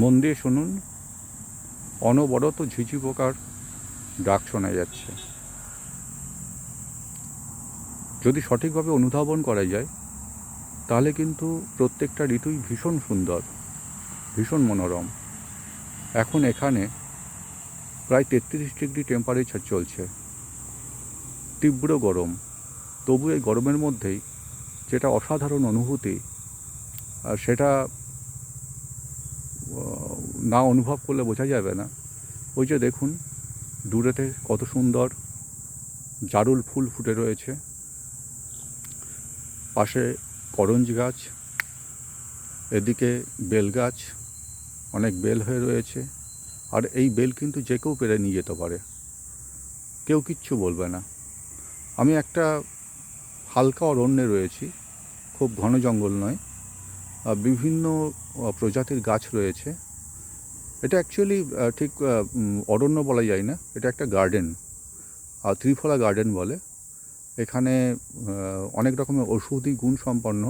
মন দিয়ে শুনুন, অনবরত ঝিঝি পোকার ডাক শোনা যাচ্ছে। যদি সঠিকভাবে অনুধাবন করা যায় তাহলে কিন্তু প্রত্যেকটা ঋতুই ভীষণ সুন্দর, ভীষণ মনোরম। এখন এখানে প্রায় 33 ডিগ্রি টেম্পারেচার চলছে, তীব্র গরম। তবু এই গরমের মধ্যেই যেটা অসাধারণ অনুভূতি, সেটা না অনুভব করলে বোঝা যাবে না। ওই যে দেখুন, দূরেতে কত সুন্দর জারুল ফুল ফুটে রয়েছে, পাশে করঞ্জ গাছ, এদিকে বেল গাছ, অনেক বেল হয়ে রয়েছে। আর এই বেল কিন্তু যে কেউ পেরে নিয়ে যেতে পারে, কেউ কিচ্ছু বলবে না। আমি একটা হালকা অরণ্যে রয়েছি, খুব ঘন জঙ্গল নয়, বিভিন্ন প্রজাতির গাছ রয়েছে। এটা অ্যাকচুয়ালি ঠিক অরণ্য বলা যায় না, এটা একটা গার্ডেন, ত্রিফলা গার্ডেন বলে। এখানে অনেক রকমের ঔষধি গুণ সম্পন্ন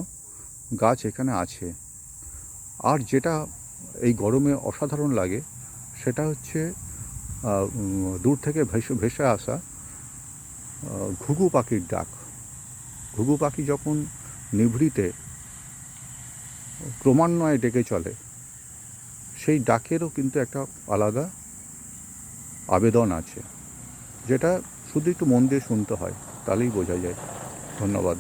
গাছ এখানে আছে। আর যেটা এই গরমে অসাধারণ লাগে সেটা হচ্ছে দূর থেকে ভেসে আসা ঘুঘু পাখির ডাক। ঘুঘু পাখি যখন নিভৃতে ক্রমান্বয়ে ডেকে চলে, সেই ডাকেরও কিন্তু একটা আলাদা আবেদন আছে, যেটা শুধু একটু মন দিয়ে শুনতে হয়, তাহলেই বোঝা যায়। ধন্যবাদ।